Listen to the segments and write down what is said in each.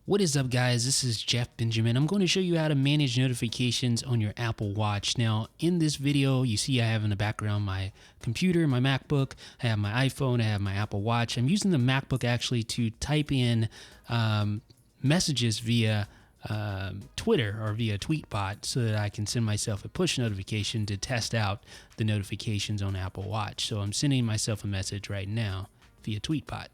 What is up, guys? This is Jeff Benjamin. I'm going to show you how to manage notifications on your Apple Watch. Now, in this video, you see I have in the background my computer, my MacBook, I have my iPhone, I have my Apple Watch. I'm using the MacBook actually to type in messages via Twitter or via Tweetbot so that I can send myself a push notification to test out the notifications on Apple Watch. So I'm sending myself a message right now via Tweetbot.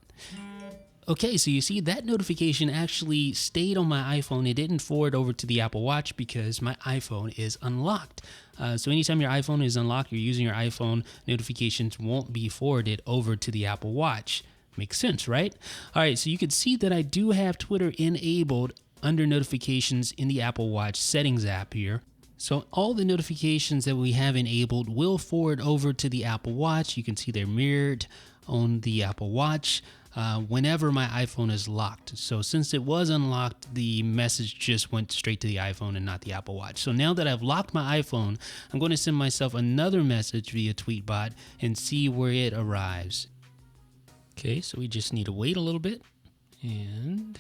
Okay, so you see that notification actually stayed on my iPhone. It didn't forward over to the Apple Watch because my iPhone is unlocked. So anytime your iPhone is unlocked, you're using your iPhone, notifications won't be forwarded over to the Apple Watch. Makes sense, right? All right, so you can see that I do have Twitter enabled under notifications in the Apple Watch settings app here. So all the notifications that we have enabled will forward over to the Apple Watch. You can see they're mirrored on the Apple Watch whenever my iPhone is locked. So since it was unlocked, the message just went straight to the iPhone and not the Apple Watch. So now that I've locked my iPhone, I'm going to send myself another message via Tweetbot and see where it arrives. Okay, so we just need to wait a little bit, and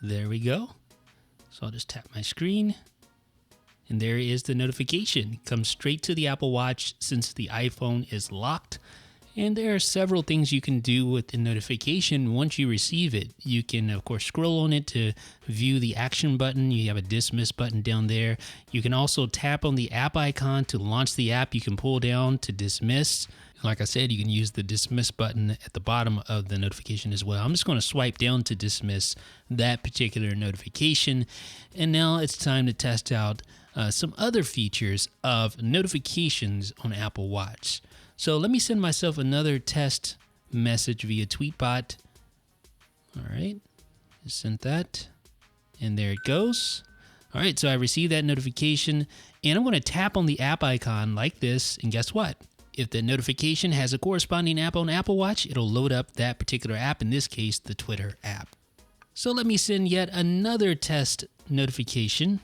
there we go. So I'll just tap my screen, and there is the notification. It comes straight to the Apple Watch since the iPhone is locked. And there are several things you can do with the notification once you receive it. You can, of course, scroll on it to view the action button. You have a dismiss button down there. You can also tap on the app icon to launch the app. You can pull down to dismiss. Like I said, you can use the dismiss button at the bottom of the notification as well. I'm just going to swipe down to dismiss that particular notification. And now it's time to test out some other features of notifications on Apple Watch. So let me send myself another test message via Tweetbot. All right, just sent that, and there it goes. All right, so I received that notification, and I'm going to tap on the app icon like this, and guess what? If the notification has a corresponding app on Apple Watch, it'll load up that particular app, in this case, the Twitter app. So let me send yet another test notification,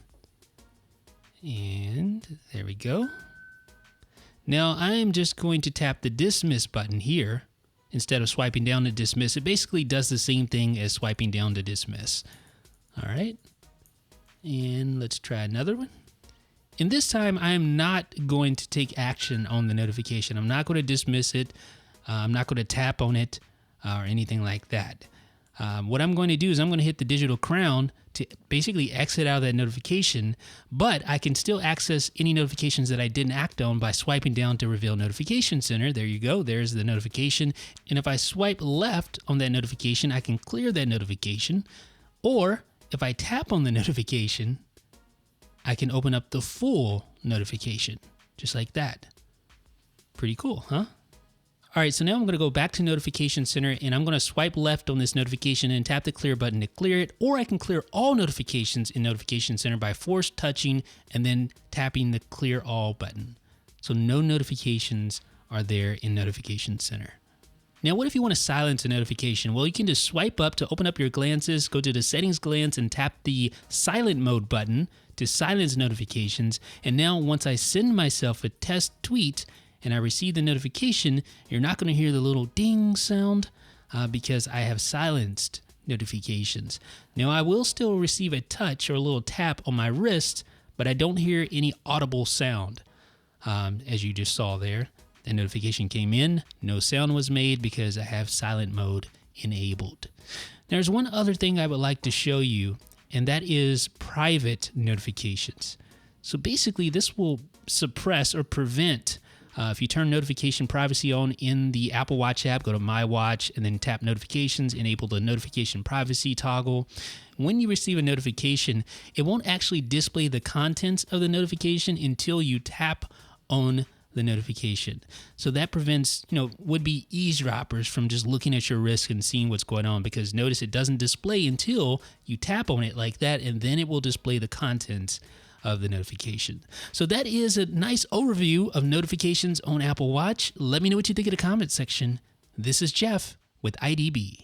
and there we go. Now I'm just going to tap the dismiss button here instead of swiping down to dismiss. It basically does the same thing as swiping down to dismiss. All right, and let's try another one. And this time I'm not going to take action on the notification. I'm not going to dismiss it. I'm not going to tap on it or anything like that. What I'm going to do is I'm going to hit the digital crown to basically exit out of that notification, but I can still access any notifications that I didn't act on by swiping down to reveal notification center. There you go. There's the notification. And if I swipe left on that notification, I can clear that notification. Or if I tap on the notification, I can open up the full notification just like that. Pretty cool, huh? All right, so now I'm going to go back to Notification Center, and I'm going to swipe left on this notification and tap the clear button to clear it, or I can clear all notifications in Notification Center by force touching and then tapping the clear all button. So no notifications are there in Notification Center. Now, what if you want to silence a notification? Well, you can just swipe up to open up your glances, go to the settings glance and tap the silent mode button to silence notifications. And now once I send myself a test tweet and I receive the notification, you're not going to hear the little ding sound because I have silenced notifications. Now, I will still receive a touch or a little tap on my wrist, but I don't hear any audible sound. As you just saw there, the notification came in, no sound was made because I have silent mode enabled. There's one other thing I would like to show you, and that is private notifications. So basically, this will suppress or prevent if you turn notification privacy on in the Apple Watch app, go to My Watch and then tap notifications, enable the notification privacy toggle. When you receive a notification, it won't actually display the contents of the notification until you tap on the notification. So that prevents, would-be eavesdroppers from just looking at your wrist and seeing what's going on, because notice it doesn't display until you tap on it like that, and then it will display the contents of the notification. So that is a nice overview of notifications on Apple Watch. Let me know what you think in the comment section. This is Jeff with IDB.